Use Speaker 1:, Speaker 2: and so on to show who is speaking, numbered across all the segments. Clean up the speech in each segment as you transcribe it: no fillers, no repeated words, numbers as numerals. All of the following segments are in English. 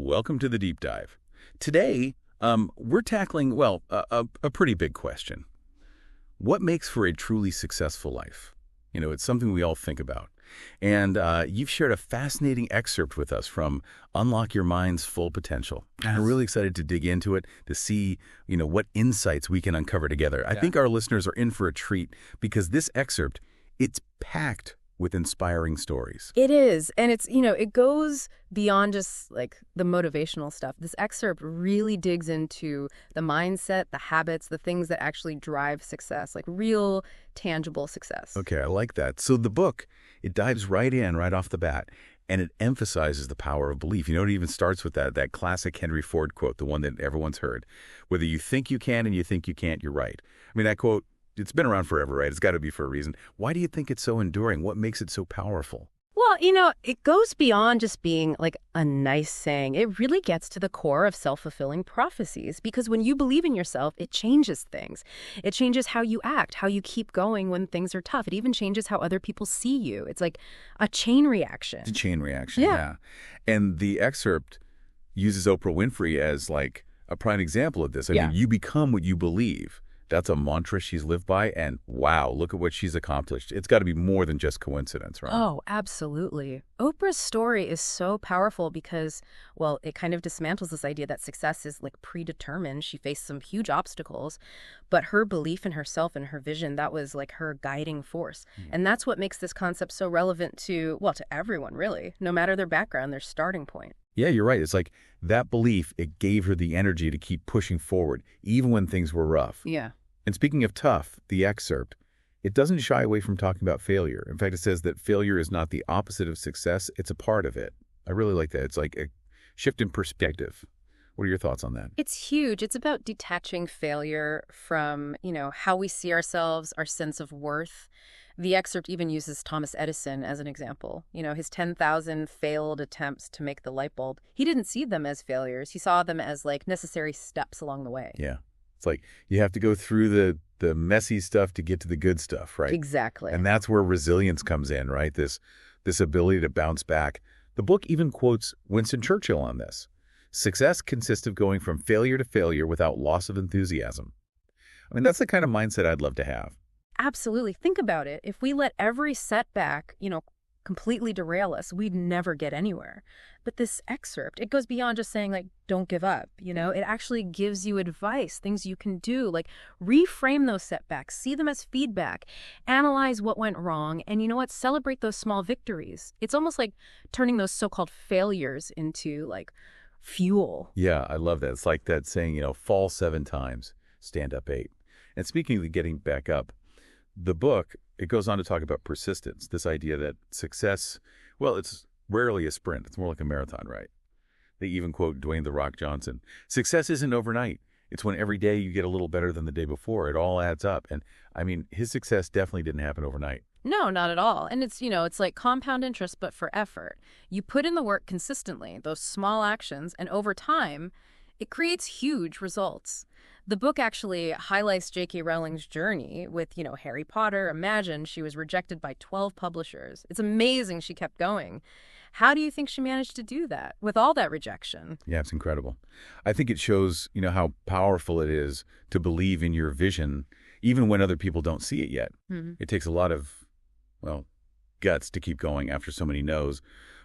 Speaker 1: Welcome to the deep dive. Today, we're tackling, well, a pretty big question. What makes for a truly successful life? It's something we all think about. And you've shared a fascinating excerpt with us from Unlock Your Mind's Full Potential.
Speaker 2: Yes.
Speaker 1: I'm really excited to dig into it, to see, what insights we can uncover together. I think our listeners are in for a treat because this excerpt, it's packed with inspiring stories.
Speaker 2: It is. And it's, it goes beyond just like the motivational stuff. This excerpt really digs into the mindset, the habits, the things that actually drive success, like real tangible success.
Speaker 1: Okay, I like that. So the book, it dives right in, right off the bat, and it emphasizes the power of belief. It even starts with that classic Henry Ford quote, the one that everyone's heard. Whether you think you can and you think you can't, you're right. I mean, that quote, it's been around forever, right? It's got to be for a reason. Why do you think it's so enduring? What makes it so powerful?
Speaker 2: Well, it goes beyond just being like a nice saying. It really gets to the core of self-fulfilling prophecies because when you believe in yourself, it changes things. It changes how you act, how you keep going when things are tough. It even changes how other people see you. It's like a chain reaction.
Speaker 1: It's a chain reaction, yeah. And the excerpt uses Oprah Winfrey as like a prime example of this. I mean, you become what you believe. That's a mantra she's lived by, and wow, look at what she's accomplished. It's got to be more than just coincidence, right?
Speaker 2: Oh, absolutely. Oprah's story is so powerful because, well, it kind of dismantles this idea that success is like predetermined. She faced some huge obstacles, but her belief in herself and her vision, that was like her guiding force. And that's what makes this concept so relevant to everyone, really, no matter their background, their starting point.
Speaker 1: Yeah, you're right. It's like that belief, it gave her the energy to keep pushing forward, even when things were rough.
Speaker 2: Yeah.
Speaker 1: And speaking of tough, the excerpt, it doesn't shy away from talking about failure. In fact, it says that failure is not the opposite of success, it's a part of it. I really like that. It's like a shift in perspective. What are your thoughts on that?
Speaker 2: It's huge. It's about detaching failure from, how we see ourselves, our sense of worth. The excerpt even uses Thomas Edison as an example. His 10,000 failed attempts to make the light bulb. He didn't see them as failures. He saw them as like necessary steps along the way.
Speaker 1: Yeah. It's like you have to go through the messy stuff to get to the good stuff, right?
Speaker 2: Exactly.
Speaker 1: And that's where resilience comes in, right? This ability to bounce back. The book even quotes Winston Churchill on this. Success consists of going from failure to failure without loss of enthusiasm. I mean, that's the kind of mindset I'd love to have.
Speaker 2: Absolutely. Think about it. If we let every setback, completely derail us, we'd never get anywhere. But this excerpt, it goes beyond just saying, like, don't give up. It actually gives you advice, things you can do, like reframe those setbacks, see them as feedback, analyze what went wrong, and celebrate those small victories. It's almost like turning those so-called failures into, like, fuel.
Speaker 1: Yeah, I love that. It's like that saying, fall 7 times, stand up 8. And speaking of getting back up, the book, it goes on to talk about persistence, this idea that success, well, it's rarely a sprint. It's more like a marathon, right? They even quote Dwayne "The Rock" Johnson. Success isn't overnight. It's when every day you get a little better than the day before. It all adds up. And I mean, his success definitely didn't happen overnight.
Speaker 2: No, not at all. And it's, it's like compound interest, but for effort. You put in the work consistently, those small actions, and over time, it creates huge results. The book actually highlights J.K. Rowling's journey with, Harry Potter. Imagine she was rejected by 12 publishers. It's amazing she kept going. How do you think she managed to do that with all that rejection?
Speaker 1: Yeah, it's incredible. I think it shows, how powerful it is to believe in your vision, even when other people don't see it yet.
Speaker 2: Mm-hmm.
Speaker 1: It takes a lot of, guts to keep going after so many no's.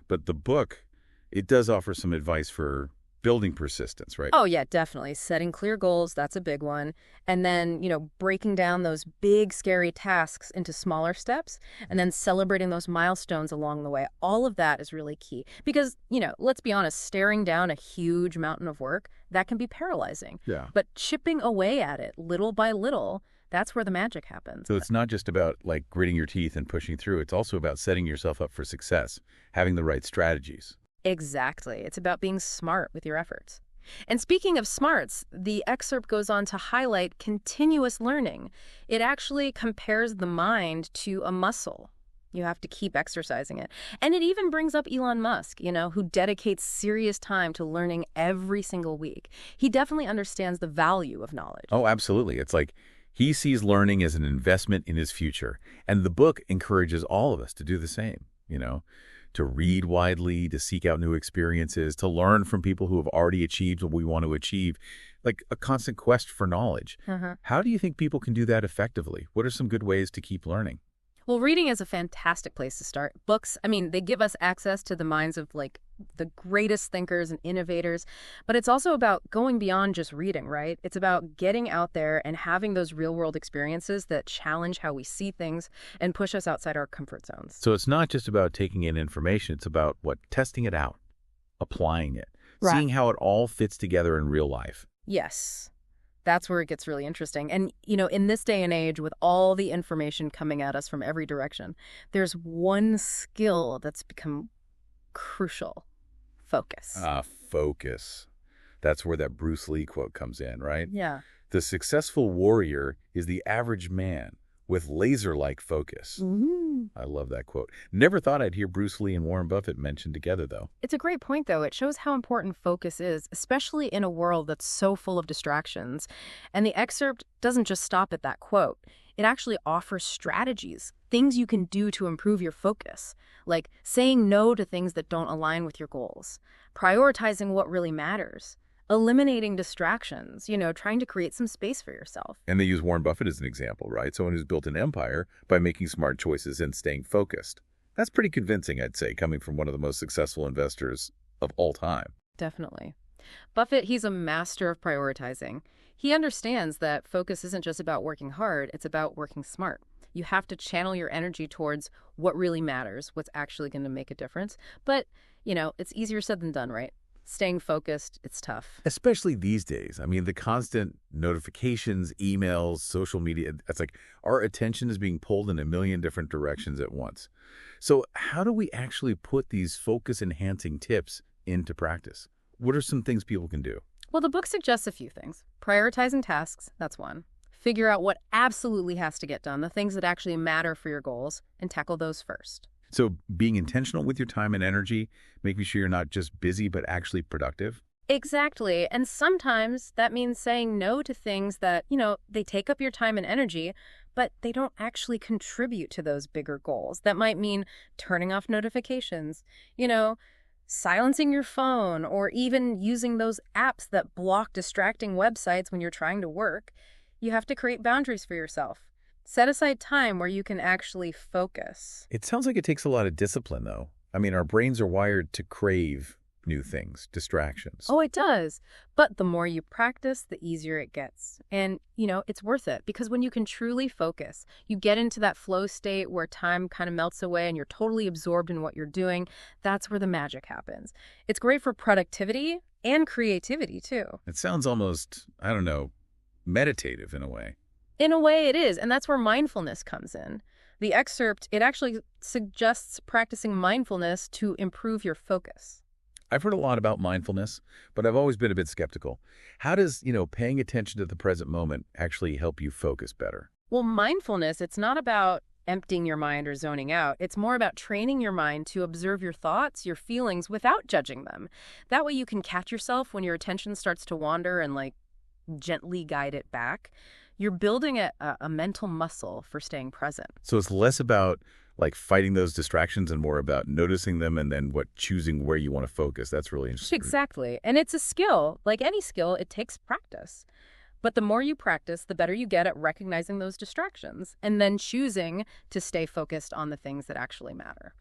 Speaker 1: But the book, it does offer some advice for building persistence, right?
Speaker 2: Oh, yeah, definitely. Setting clear goals, that's a big one. And then, breaking down those big, scary tasks into smaller steps and then celebrating those milestones along the way. All of that is really key because, let's be honest, staring down a huge mountain of work, that can be paralyzing.
Speaker 1: Yeah.
Speaker 2: But chipping away at it little by little, that's where the magic happens.
Speaker 1: So it's not just about like gritting your teeth and pushing through. It's also about setting yourself up for success, having the right strategies.
Speaker 2: Exactly. It's about being smart with your efforts. And speaking of smarts, the excerpt goes on to highlight continuous learning. It actually compares the mind to a muscle. You have to keep exercising it. And it even brings up Elon Musk, who dedicates serious time to learning every single week. He definitely understands the value of knowledge.
Speaker 1: Oh, absolutely. It's like he sees learning as an investment in his future. And the book encourages all of us to do the same, to read widely, to seek out new experiences, to learn from people who have already achieved what we want to achieve, like a constant quest for knowledge.
Speaker 2: Uh-huh.
Speaker 1: How do you think people can do that effectively? What are some good ways to keep learning?
Speaker 2: Well, reading is a fantastic place to start. Books, I mean, they give us access to the minds of like the greatest thinkers and innovators, but it's also about going beyond just reading, right? It's about getting out there and having those real world experiences that challenge how we see things and push us outside our comfort zones.
Speaker 1: So it's not just about taking in information, it's about testing it out, applying it,
Speaker 2: Right.
Speaker 1: seeing how it all fits together in real life.
Speaker 2: Yes. That's where it gets really interesting. And, in this day and age, with all the information coming at us from every direction, there's one skill that's become crucial: focus.
Speaker 1: Focus. That's where that Bruce Lee quote comes in, right?
Speaker 2: Yeah.
Speaker 1: The successful warrior is the average man with laser-like focus. I love that quote. Never thought I'd hear Bruce Lee and Warren Buffett mentioned together, though.
Speaker 2: It's a great point, though. It shows how important focus is, especially in a world that's so full of distractions. And the excerpt doesn't just stop at that quote. It actually offers strategies, things you can do to improve your focus, like saying no to things that don't align with your goals, prioritizing what really matters, eliminating distractions, trying to create some space for yourself.
Speaker 1: And they use Warren Buffett as an example, right? Someone who's built an empire by making smart choices and staying focused. That's pretty convincing, I'd say, coming from one of the most successful investors of all time.
Speaker 2: Definitely. Buffett, he's a master of prioritizing. He understands that focus isn't just about working hard, it's about working smart. You have to channel your energy towards what really matters, what's actually going to make a difference. But, it's easier said than done, right? Staying focused, it's tough.
Speaker 1: Especially these days. I mean, the constant notifications, emails, social media, it's like our attention is being pulled in a million different directions at once. So how do we actually put these focus-enhancing tips into practice? What are some things people can do?
Speaker 2: Well, the book suggests a few things. Prioritizing tasks, that's one. Figure out what absolutely has to get done, the things that actually matter for your goals, and tackle those first.
Speaker 1: So being intentional with your time and energy, making sure you're not just busy, but actually productive.
Speaker 2: Exactly. And sometimes that means saying no to things that, they take up your time and energy, but they don't actually contribute to those bigger goals. That might mean turning off notifications, silencing your phone, or even using those apps that block distracting websites when you're trying to work. You have to create boundaries for yourself. Set aside time where you can actually focus.
Speaker 1: It sounds like it takes a lot of discipline, though. I mean, our brains are wired to crave new things, distractions.
Speaker 2: Oh, it does. But the more you practice, the easier it gets. And, it's worth it because when you can truly focus, you get into that flow state where time kind of melts away and you're totally absorbed in what you're doing. That's where the magic happens. It's great for productivity and creativity, too.
Speaker 1: It sounds almost, I don't know, meditative in a way.
Speaker 2: In a way, it is. And that's where mindfulness comes in. The excerpt, it actually suggests practicing mindfulness to improve your focus.
Speaker 1: I've heard a lot about mindfulness, but I've always been a bit skeptical. How does, paying attention to the present moment actually help you focus better?
Speaker 2: Well, mindfulness, it's not about emptying your mind or zoning out. It's more about training your mind to observe your thoughts, your feelings, without judging them. That way you can catch yourself when your attention starts to wander and, gently guide it back. You're building a mental muscle for staying present.
Speaker 1: So it's less about fighting those distractions and more about noticing them and then choosing where you want to focus. That's really interesting.
Speaker 2: Exactly. And it's a skill. Like any skill, it takes practice. But the more you practice, the better you get at recognizing those distractions and then choosing to stay focused on the things that actually matter.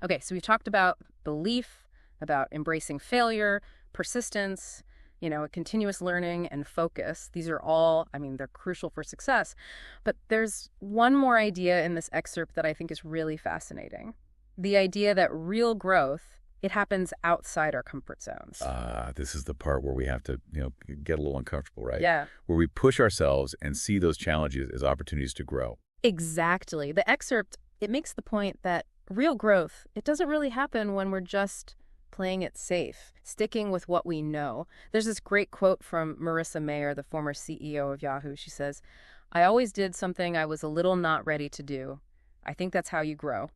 Speaker 2: Okay, so we've talked about belief, about embracing failure, persistence, continuous learning and focus. These are all, they're crucial for success. But there's one more idea in this excerpt that I think is really fascinating. The idea that real growth, it happens outside our comfort zones.
Speaker 1: This is the part where we have to, get a little uncomfortable, right?
Speaker 2: Yeah.
Speaker 1: Where we push ourselves and see those challenges as opportunities to grow.
Speaker 2: Exactly. The excerpt, it makes the point that real growth, it doesn't really happen when we're just playing it safe, sticking with what we know. There's this great quote from Marissa Mayer, the former CEO of Yahoo. She says, "I always did something I was a little not ready to do. I think that's how you grow."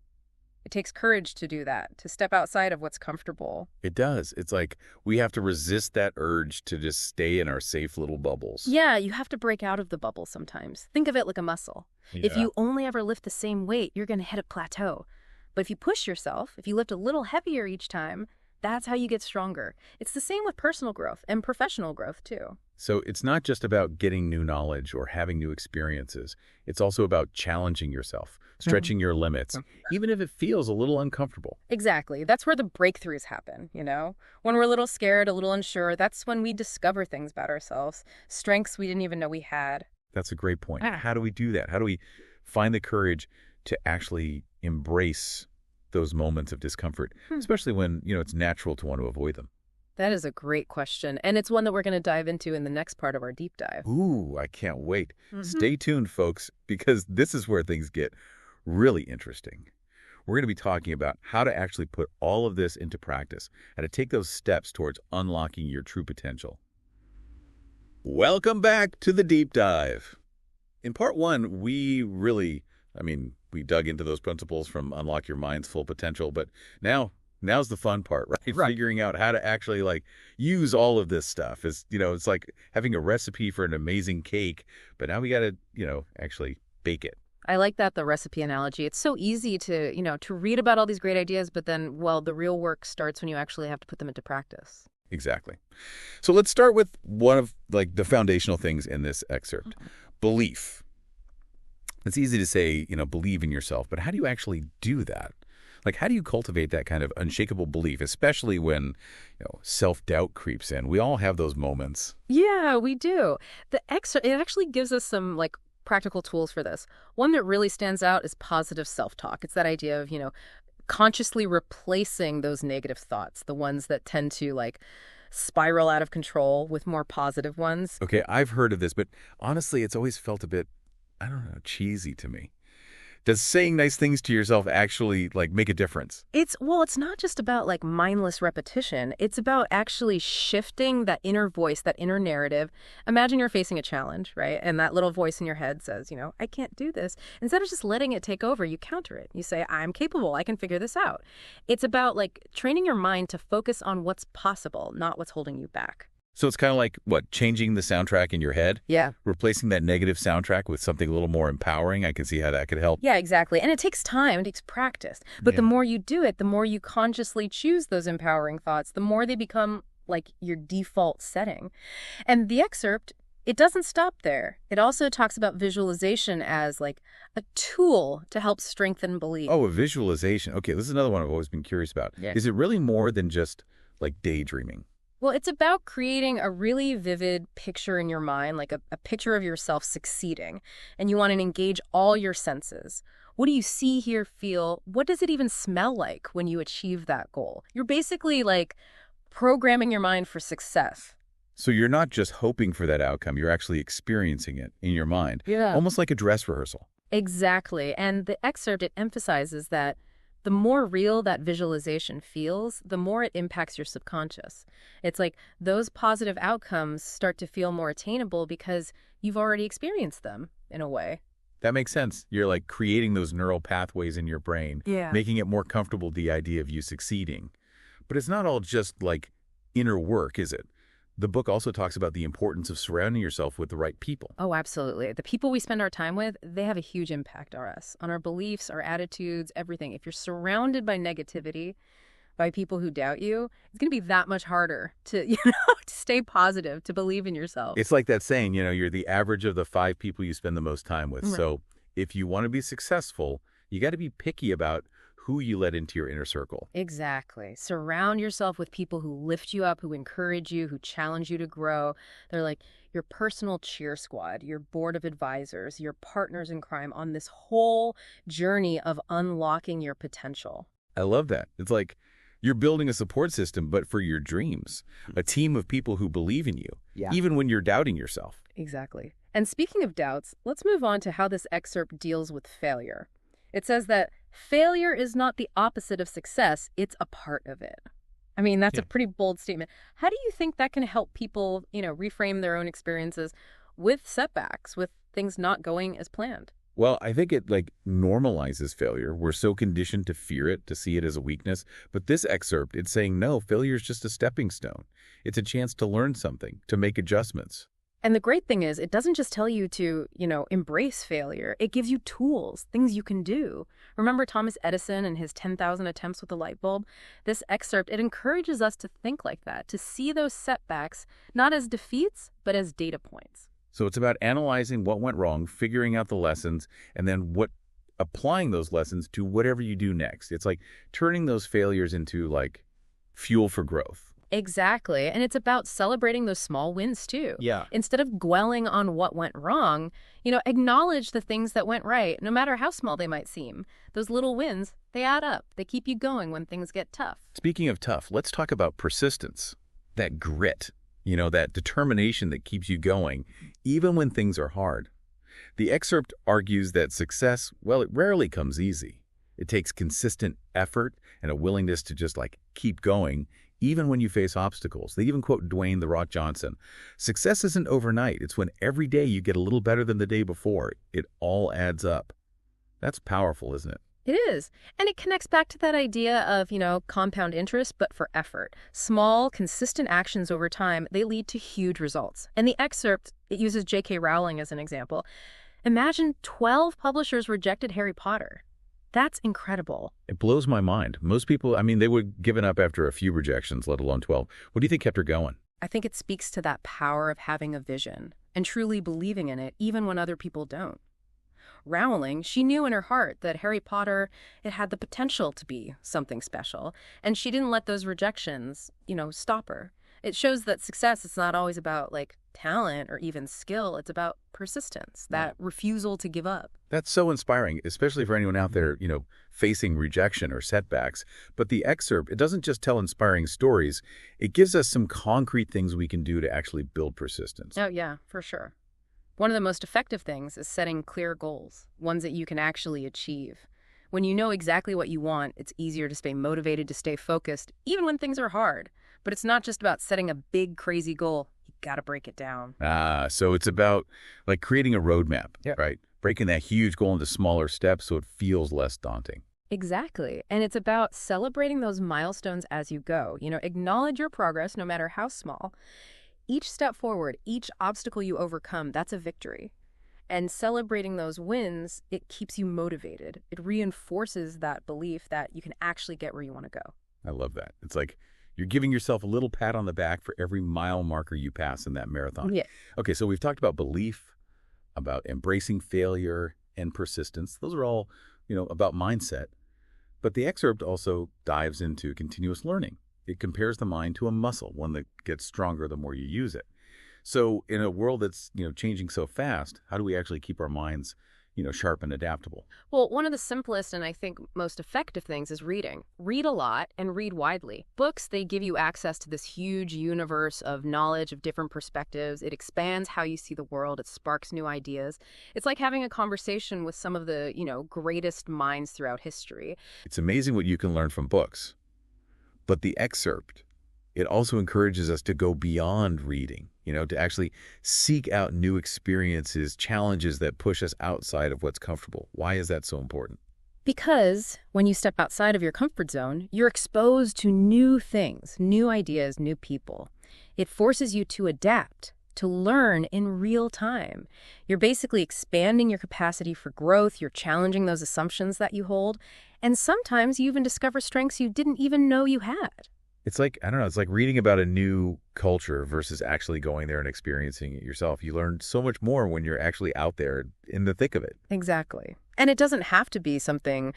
Speaker 2: It takes courage to do that, to step outside of what's comfortable.
Speaker 1: It does. It's like we have to resist that urge to just stay in our safe little bubbles.
Speaker 2: Yeah, you have to break out of the bubble sometimes. Think of it like a muscle. If
Speaker 1: Yeah.
Speaker 2: you only ever lift the same weight, you're going to hit a plateau. But if you push yourself, if you lift a little heavier each time, that's how you get stronger. It's the same with personal growth and professional growth, too.
Speaker 1: So it's not just about getting new knowledge or having new experiences. It's also about challenging yourself, stretching your limits, even if it feels a little uncomfortable.
Speaker 2: Exactly. That's where the breakthroughs happen, you know? When we're a little scared, a little unsure, that's when we discover things about ourselves, strengths we didn't even know we had.
Speaker 1: That's a great point. How do we do that? How do we find the courage to actually embrace those moments of discomfort, especially when, it's natural to want to avoid them?
Speaker 2: That is a great question, and it's one that we're going to dive into in the next part of our deep dive.
Speaker 1: Ooh, I can't wait. Stay tuned, folks, because this is where things get really interesting. We're going to be talking about how to actually put all of this into practice, how to take those steps towards unlocking your true potential. Welcome back to the deep dive. In part one, we dug into those principles from Unlock Your Mind's Full Potential, but now's the fun part, right? Figuring out how to actually use all of this stuff. It's like having a recipe for an amazing cake, but now we got to, actually bake it.
Speaker 2: I like the recipe analogy. It's so easy to read about all these great ideas, but then, the real work starts when you actually have to put them into practice.
Speaker 1: Exactly. So let's start with one of the foundational things in this excerpt, belief. It's easy to say, believe in yourself, but how do you actually do that? How do you cultivate that kind of unshakable belief, especially when, self-doubt creeps in? We all have those moments.
Speaker 2: Yeah, we do. It actually gives us some, practical tools for this. One that really stands out is positive self-talk. It's that idea of, consciously replacing those negative thoughts, the ones that tend to, spiral out of control, with more positive ones.
Speaker 1: Okay, I've heard of this, but honestly, it's always felt a bit, cheesy to me. Does saying nice things to yourself actually make a difference?
Speaker 2: It's not just about mindless repetition. It's about actually shifting that inner voice, that inner narrative. Imagine you're facing a challenge, right? And that little voice in your head says, I can't do this. Instead of just letting it take over, you counter it. You say, I'm capable. I can figure this out. It's about training your mind to focus on what's possible, not what's holding you back.
Speaker 1: So it's kind of like, changing the soundtrack in your head?
Speaker 2: Yeah.
Speaker 1: Replacing that negative soundtrack with something a little more empowering? I can see how that could help.
Speaker 2: Yeah, exactly. And it takes time. It takes practice. But the more you do it, the more you consciously choose those empowering thoughts, the more they become your default setting. And the excerpt, it doesn't stop there. It also talks about visualization as a tool to help strengthen belief.
Speaker 1: Oh, a visualization. Okay, this is another one I've always been curious about.
Speaker 2: Yeah.
Speaker 1: Is it really more than just daydreaming?
Speaker 2: Well, it's about creating a really vivid picture in your mind, a picture of yourself succeeding. And you want to engage all your senses. What do you see, hear, feel? What does it even smell like when you achieve that goal? You're basically programming your mind for success.
Speaker 1: So you're not just hoping for that outcome. You're actually experiencing it in your mind.
Speaker 2: Yeah.
Speaker 1: Almost like a dress rehearsal.
Speaker 2: Exactly. And the excerpt, it emphasizes that the more real that visualization feels, the more it impacts your subconscious. It's those positive outcomes start to feel more attainable because you've already experienced them in a way.
Speaker 1: That makes sense. You're creating those neural pathways in your brain, making it more comfortable, the idea of you succeeding. But it's not all just inner work, is it? The book also talks about the importance of surrounding yourself with the right people.
Speaker 2: Oh, absolutely. The people we spend our time with, they have a huge impact on us, on our beliefs, our attitudes, everything. If you're surrounded by negativity, by people who doubt you, it's going to be that much harder to, to stay positive, to believe in yourself.
Speaker 1: It's like that saying, you're the average of the 5 people you spend the most time with.
Speaker 2: Right.
Speaker 1: So if you want to be successful, you got to be picky about who you let into your inner circle.
Speaker 2: Exactly. Surround yourself with people who lift you up, who encourage you, who challenge you to grow. They're your personal cheer squad, your board of advisors, your partners in crime on this whole journey of unlocking your potential.
Speaker 1: I love that. It's you're building a support system, but for your dreams. A team of people who believe in you, even when you're doubting yourself.
Speaker 2: Exactly. And speaking of doubts, let's move on to how this excerpt deals with failure. It says that failure is not the opposite of success, it's a part of it. I mean, that's a pretty bold statement. How do you think that can help people, reframe their own experiences with setbacks, with things not going as planned?
Speaker 1: Well, I think it normalizes failure. We're so conditioned to fear it, to see it as a weakness. But this excerpt, it's saying, no, failure is just a stepping stone. It's a chance to learn something, to make adjustments.
Speaker 2: And the great thing is, it doesn't just tell you to, embrace failure. It gives you tools, things you can do. Remember Thomas Edison and his 10,000 attempts with the light bulb? This excerpt, it encourages us to think like that, to see those setbacks not as defeats, but as data points.
Speaker 1: So it's about analyzing what went wrong, figuring out the lessons, and then applying those lessons to whatever you do next. It's like turning those failures into like fuel for growth.
Speaker 2: Exactly. And it's about celebrating those small wins too.
Speaker 1: Yeah.
Speaker 2: Instead of dwelling on what went wrong, acknowledge the things that went right, no matter how small they might seem. Those little wins, they add up. They keep you going when things get tough.
Speaker 1: Speaking of tough, let's talk about persistence, that grit, that determination that keeps you going, even when things are hard. The excerpt argues that success, well, it rarely comes easy. It takes consistent effort and a willingness to just keep going, even when you face obstacles. They even quote Dwayne "The Rock" Johnson. Success isn't overnight. It's when every day you get a little better than the day before. It all adds up. That's powerful, isn't it?
Speaker 2: It is. And it connects back to that idea of, compound interest, but for effort. Small, consistent actions over time, they lead to huge results. And the excerpt, it uses J.K. Rowling as an example. Imagine 12 publishers rejected Harry Potter. That's incredible.
Speaker 1: It blows my mind. Most people, they would have given up after a few rejections, let alone 12. What do you think kept her going?
Speaker 2: I think it speaks to that power of having a vision and truly believing in it, even when other people don't. Rowling, she knew in her heart that Harry Potter, it had the potential to be something special, and she didn't let those rejections, stop her. It shows that success is not always about talent or even skill. It's about persistence, that refusal to give up.
Speaker 1: That's so inspiring, especially for anyone out there, facing rejection or setbacks. But the excerpt, it doesn't just tell inspiring stories. It gives us some concrete things we can do to actually build persistence.
Speaker 2: Oh, yeah, for sure. One of the most effective things is setting clear goals, ones that you can actually achieve. When you know exactly what you want, it's easier to stay motivated, to stay focused, even when things are hard. But it's not just about setting a big, crazy goal. You got to break it down.
Speaker 1: So it's about creating a roadmap, right? Breaking that huge goal into smaller steps so it feels less daunting.
Speaker 2: Exactly. And it's about celebrating those milestones as you go. Acknowledge your progress, no matter how small. Each step forward, each obstacle you overcome, that's a victory. And celebrating those wins, it keeps you motivated. It reinforces that belief that you can actually get where you want to go.
Speaker 1: I love that. It's like you're giving yourself a little pat on the back for every mile marker you pass in that marathon.
Speaker 2: Yeah.
Speaker 1: Okay, so we've talked about belief, about embracing failure and persistence. Those are all, about mindset. But the excerpt also dives into continuous learning. It compares the mind to a muscle, one that gets stronger the more you use it. So in a world that's, changing so fast, how do we actually keep our minds, sharp and adaptable?
Speaker 2: Well, one of the simplest and I think most effective things is reading. Read a lot and read widely. Books, they give you access to this huge universe of knowledge, of different perspectives. It expands how you see the world. It sparks new ideas. It's like having a conversation with some of the, greatest minds throughout history.
Speaker 1: It's amazing what you can learn from books. But the excerpt, it also encourages us to go beyond reading, to actually seek out new experiences, challenges that push us outside of what's comfortable. Why is that so important?
Speaker 2: Because when you step outside of your comfort zone, you're exposed to new things, new ideas, new people. It forces you to adapt, to learn in real time. You're basically expanding your capacity for growth. You're challenging those assumptions that you hold. And sometimes you even discover strengths you didn't even know you had.
Speaker 1: It's like, I don't know, it's like reading about a new culture versus actually going there and experiencing it yourself. You learn so much more when you're actually out there in the thick of it.
Speaker 2: Exactly. And it doesn't have to be something,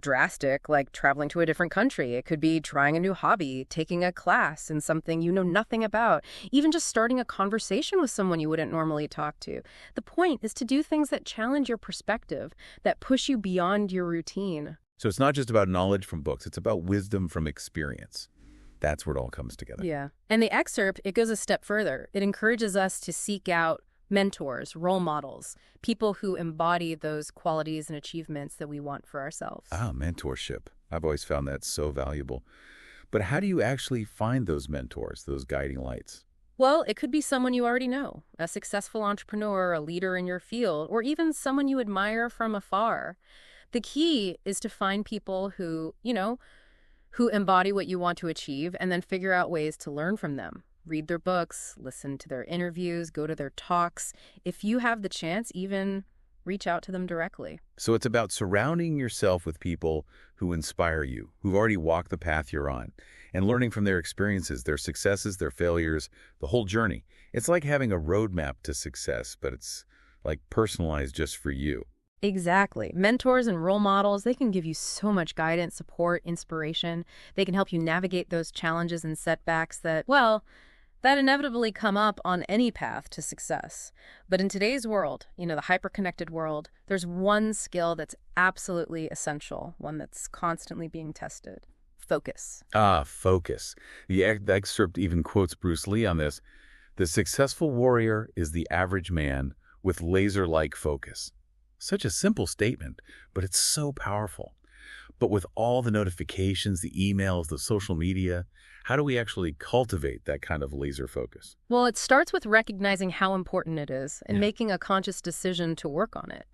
Speaker 2: drastic like traveling to a different country. It could be trying a new hobby, taking a class in something you know nothing about, even just starting a conversation with someone you wouldn't normally talk to. The point is to do things that challenge your perspective, that push you beyond your routine.
Speaker 1: So it's not just about knowledge from books. It's about wisdom from experience. That's where it all comes together.
Speaker 2: Yeah. And the excerpt, it goes a step further. It encourages us to seek out mentors, role models, people who embody those qualities and achievements that we want for ourselves.
Speaker 1: Mentorship. I've always found that so valuable. But how do you actually find those mentors, those guiding lights?
Speaker 2: Well, it could be someone you already know, a successful entrepreneur, a leader in your field, or even someone you admire from afar. The key is to find people who embody what you want to achieve and then figure out ways to learn from them. Read their books, listen to their interviews, go to their talks. If you have the chance, even reach out to them directly.
Speaker 1: So it's about surrounding yourself with people who inspire you, who've already walked the path you're on, and learning from their experiences, their successes, their failures, the whole journey. It's like having a roadmap to success, but it's like personalized just for you.
Speaker 2: Exactly. Mentors and role models, they can give you so much guidance, support, inspiration. They can help you navigate those challenges and setbacks that inevitably come up on any path to success. But in today's world, the hyper-connected world, there's one skill that's absolutely essential, one that's constantly being tested. Focus.
Speaker 1: Focus. The excerpt even quotes Bruce Lee on this. The successful warrior is the average man with laser-like focus. Such a simple statement, but it's so powerful. But with all the notifications, the emails, the social media, how do we actually cultivate that kind of laser focus?
Speaker 2: Well, it starts with recognizing how important it is and making a conscious decision to work on it.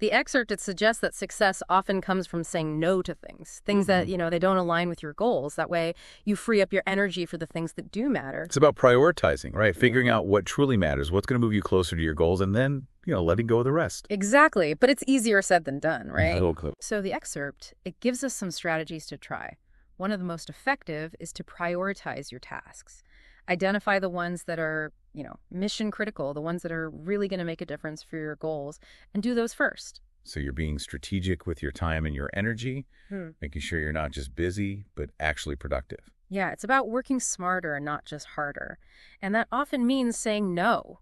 Speaker 2: The excerpt, it suggests that success often comes from saying no to things that, they don't align with your goals. That way you free up your energy for the things that do matter.
Speaker 1: It's about prioritizing, right? Figuring out what truly matters, what's going to move you closer to your goals, and then, letting go of the rest.
Speaker 2: Exactly. But it's easier said than done, right?
Speaker 1: Yeah.
Speaker 2: So the excerpt, it gives us some strategies to try. One of the most effective is to prioritize your tasks. Identify the ones that are, mission critical, the ones that are really going to make a difference for your goals, and do those first.
Speaker 1: So you're being strategic with your time and your energy, making sure you're not just busy, but actually productive.
Speaker 2: Yeah, it's about working smarter and not just harder. And that often means saying no.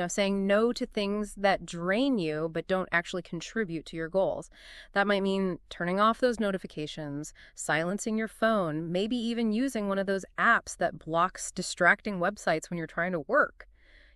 Speaker 2: Saying no to things that drain you but don't actually contribute to your goals. That might mean turning off those notifications, silencing your phone, maybe even using one of those apps that blocks distracting websites when you're trying to work.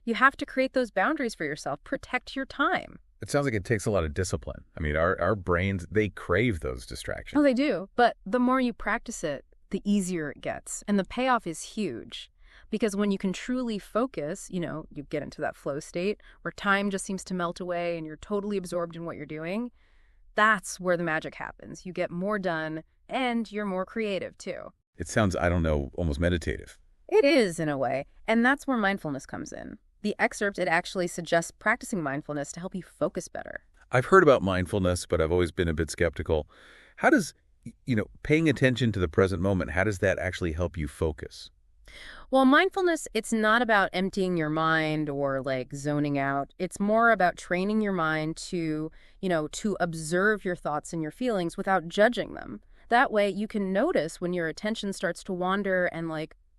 Speaker 2: You have to create those boundaries for yourself. Protect your time.
Speaker 1: It sounds like it takes a lot of discipline. I mean, our brains, they crave those distractions.
Speaker 2: Oh, they do. But the more you practice it, the easier it gets. And the payoff is huge. Because when you can truly focus, you get into that flow state where time just seems to melt away and you're totally absorbed in what you're doing. That's where the magic happens. You get more done and you're more creative too.
Speaker 1: It sounds, almost meditative.
Speaker 2: It is in a way. And that's where mindfulness comes in. The excerpt, it actually suggests practicing mindfulness to help you focus better.
Speaker 1: I've heard about mindfulness, but I've always been a bit skeptical. How does, paying attention to the present moment, how does that actually help you focus?
Speaker 2: Well, mindfulness, it's not about emptying your mind or zoning out. It's more about training your mind to observe your thoughts and your feelings without judging them. That way you can notice when your attention starts to wander and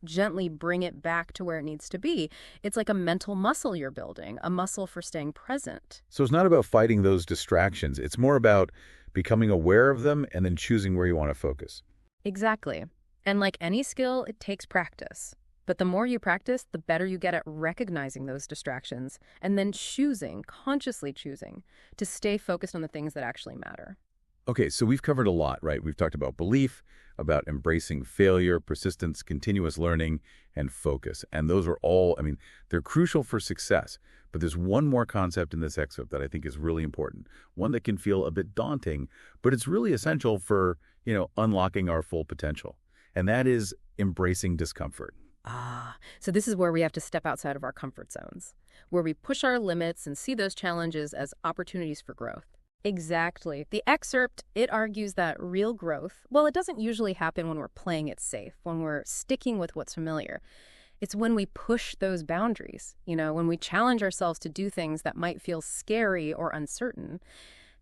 Speaker 2: gently bring it back to where it needs to be. It's like a mental muscle you're building, a muscle for staying present.
Speaker 1: So it's not about fighting those distractions. It's more about becoming aware of them and then choosing where you want to focus.
Speaker 2: Exactly. And like any skill, it takes practice. But the more you practice, the better you get at recognizing those distractions and then consciously choosing, to stay focused on the things that actually matter.
Speaker 1: Okay, so we've covered a lot, right? We've talked about belief, about embracing failure, persistence, continuous learning, and focus. And those are all, they're crucial for success. But there's one more concept in this excerpt that I think is really important, one that can feel a bit daunting, but it's really essential for, unlocking our full potential. And that is embracing discomfort.
Speaker 2: So this is where we have to step outside of our comfort zones, where we push our limits and see those challenges as opportunities for growth. Exactly. The excerpt, it argues that real growth, it doesn't usually happen when we're playing it safe, when we're sticking with what's familiar. It's when we push those boundaries, when we challenge ourselves to do things that might feel scary or uncertain.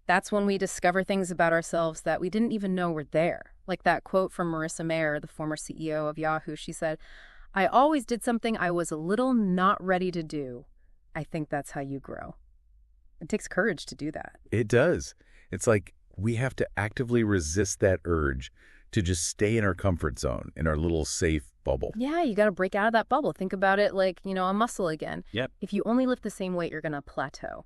Speaker 2: That's when we discover things about ourselves that we didn't even know were there. Like that quote from Marissa Mayer, the former CEO of Yahoo. She said, "I always did something I was a little not ready to do. I think that's how you grow." It takes courage to do that.
Speaker 1: It does. It's like we have to actively resist that urge to just stay in our comfort zone, in our little safe bubble.
Speaker 2: Yeah, you got to break out of that bubble. Think about it like, a muscle again.
Speaker 1: Yep.
Speaker 2: If you only lift the same weight, you're going to plateau.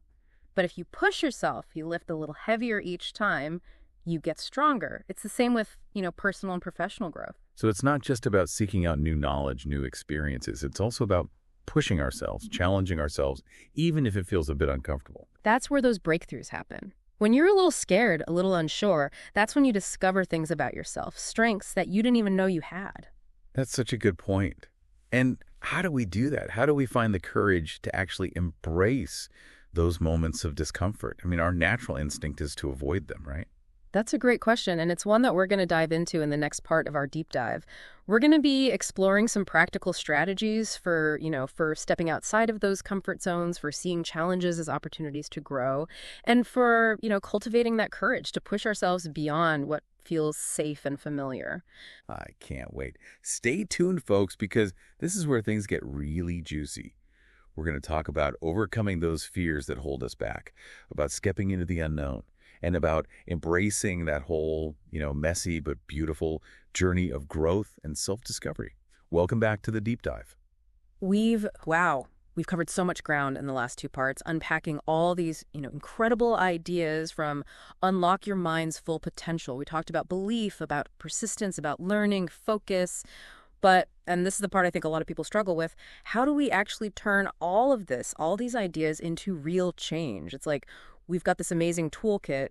Speaker 2: But if you push yourself, you lift a little heavier each time, you get stronger. It's the same with, personal and professional growth.
Speaker 1: So it's not just about seeking out new knowledge, new experiences. It's also about pushing ourselves, challenging ourselves, even if it feels a bit uncomfortable.
Speaker 2: That's where those breakthroughs happen. When you're a little scared, a little unsure, that's when you discover things about yourself, strengths that you didn't even know you had.
Speaker 1: That's such a good point. And How do we do that? How do we find the courage to actually embrace those moments of discomfort? I mean, our natural instinct is to avoid them, right?
Speaker 2: That's a great question, and it's one that we're going to dive into in the next part of our deep dive. We're going to be exploring some practical strategies for stepping outside of those comfort zones, for seeing challenges as opportunities to grow, and for cultivating that courage to push ourselves beyond what feels safe and familiar.
Speaker 1: I can't wait. Stay tuned, folks, because this is where things get really juicy. We're going to talk about overcoming those fears that hold us back, about stepping into the unknown, and about embracing that whole, messy but beautiful journey of growth and self-discovery. Welcome back to the deep dive.
Speaker 2: We've covered so much ground in the last two parts, unpacking all these, incredible ideas from unlock your mind's full potential. We talked about belief, about persistence, about learning, focus. But, and this is the part I think a lot of people struggle with, how do we actually turn all of this, all these ideas into real change? It's like we've got this amazing toolkit,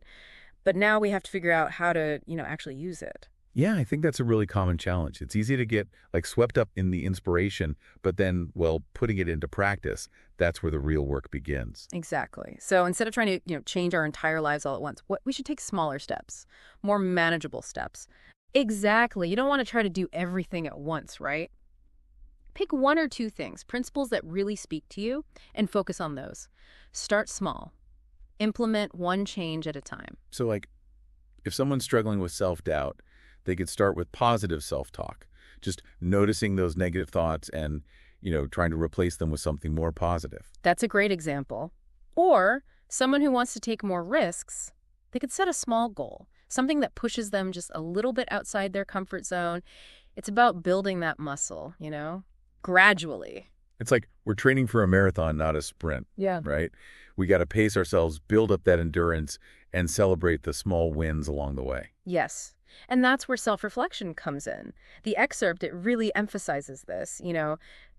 Speaker 2: but now we have to figure out how to, actually use it.
Speaker 1: Yeah, I think that's a really common challenge. It's easy to get swept up in the inspiration, but then, putting it into practice, that's where the real work begins.
Speaker 2: Exactly. So instead of trying to, change our entire lives all at once, we should take smaller steps, more manageable steps. Exactly. You don't want to try to do everything at once, right? Pick one or two things, principles that really speak to you, and focus on those. Start small. Implement one change at a time.
Speaker 1: So, if someone's struggling with self-doubt, they could start with positive self-talk, just noticing those negative thoughts and, trying to replace them with something more positive.
Speaker 2: That's a great example. Or someone who wants to take more risks, they could set a small goal, something that pushes them just a little bit outside their comfort zone. It's about building that muscle, gradually.
Speaker 1: It's like we're training for a marathon, not a sprint.
Speaker 2: Yeah.
Speaker 1: Right? We got to pace ourselves, build up that endurance, and celebrate the small wins along the way.
Speaker 2: Yes. And that's where self-reflection comes in. The excerpt, it really emphasizes this,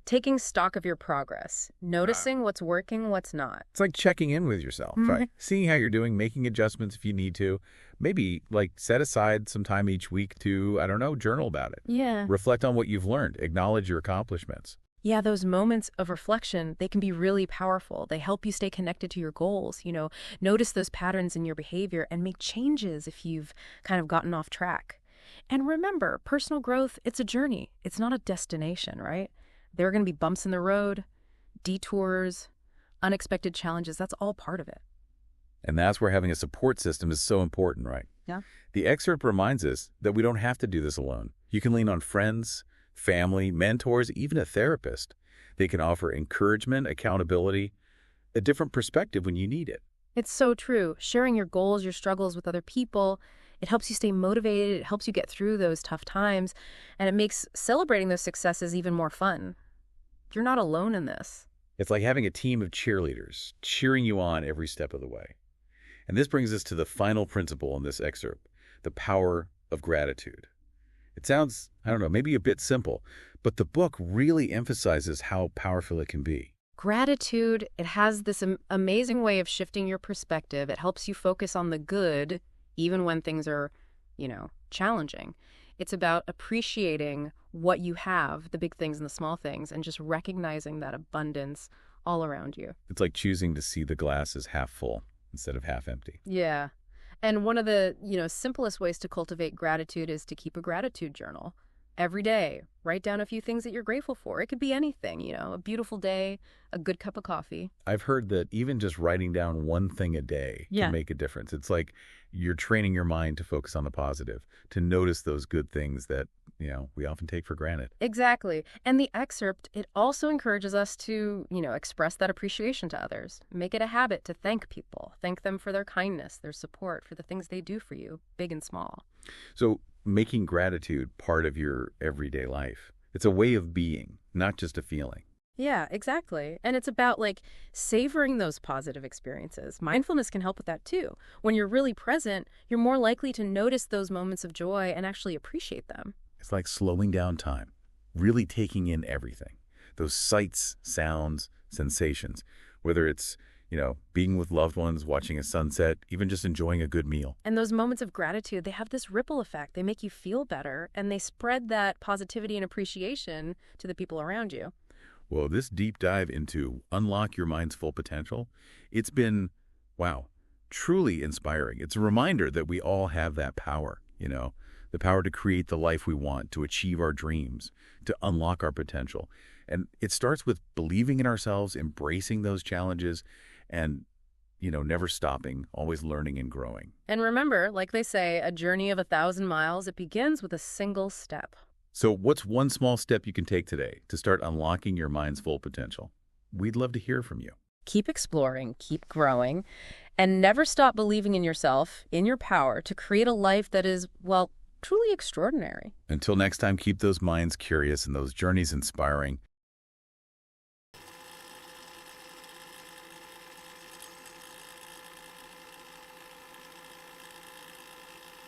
Speaker 2: taking stock of your progress, noticing what's working, what's not.
Speaker 1: It's like checking in with yourself, right? Seeing how you're doing, making adjustments if you need to. Maybe set aside some time each week to, journal about it.
Speaker 2: Yeah.
Speaker 1: Reflect on what you've learned. Acknowledge your accomplishments.
Speaker 2: Yeah, those moments of reflection, they can be really powerful. They help you stay connected to your goals, notice those patterns in your behavior and make changes if you've kind of gotten off track. And remember, personal growth, it's a journey. It's not a destination, right? There are going to be bumps in the road, detours, unexpected challenges. That's all part of it.
Speaker 1: And that's where having a support system is so important, right?
Speaker 2: Yeah.
Speaker 1: The excerpt reminds us that we don't have to do this alone. You can lean on friends, family, mentors, even a therapist. They can offer encouragement, accountability, a different perspective when you need it.
Speaker 2: It's so true. Sharing your goals, your struggles with other people, it helps you stay motivated, it helps you get through those tough times, and it makes celebrating those successes even more fun. You're not alone in this.
Speaker 1: It's like having a team of cheerleaders cheering you on every step of the way. And this brings us to the final principle in this excerpt, the power of gratitude. It sounds, maybe a bit simple, but the book really emphasizes how powerful it can be.
Speaker 2: Gratitude, it has this amazing way of shifting your perspective. It helps you focus on the good, even when things are, challenging. It's about appreciating what you have, the big things and the small things, and just recognizing that abundance all around you.
Speaker 1: It's like choosing to see the glass as half full instead of half empty.
Speaker 2: Yeah. And one of the, simplest ways to cultivate gratitude is to keep a gratitude journal. Every day, write down a few things that you're grateful for. It could be anything, a beautiful day, a good cup of coffee.
Speaker 1: I've heard that even just writing down one thing a day can make a difference. It's like you're training your mind to focus on the positive, to notice those good things that, we often take for granted.
Speaker 2: Exactly. And the excerpt, it also encourages us to, express that appreciation to others. Make it a habit to thank people. Thank them for their kindness, their support, for the things they do for you, big and small.
Speaker 1: So making gratitude part of your everyday life. It's a way of being, not just a feeling.
Speaker 2: Yeah, exactly. And it's about savoring those positive experiences. Mindfulness can help with that too. When you're really present, you're more likely to notice those moments of joy and actually appreciate them.
Speaker 1: It's like slowing down time, really taking in everything. Those sights, sounds, sensations, whether it's, being with loved ones, watching a sunset, even just enjoying a good meal.
Speaker 2: And those moments of gratitude, they have this ripple effect. They make you feel better, and they spread that positivity and appreciation to the people around you.
Speaker 1: Well, this deep dive into unlock your mind's full potential, it's been, wow, truly inspiring. It's a reminder that we all have that power, the power to create the life we want, to achieve our dreams, to unlock our potential. And it starts with believing in ourselves, embracing those challenges, and, never stopping, always learning and growing.
Speaker 2: And remember, like they say, a journey of 1,000 miles, it begins with a single step.
Speaker 1: So what's one small step you can take today to start unlocking your mind's full potential? We'd love to hear from you.
Speaker 2: Keep exploring, keep growing, and never stop believing in yourself, in your power to create a life that is, well, truly extraordinary.
Speaker 1: Until next time, keep those minds curious and those journeys inspiring.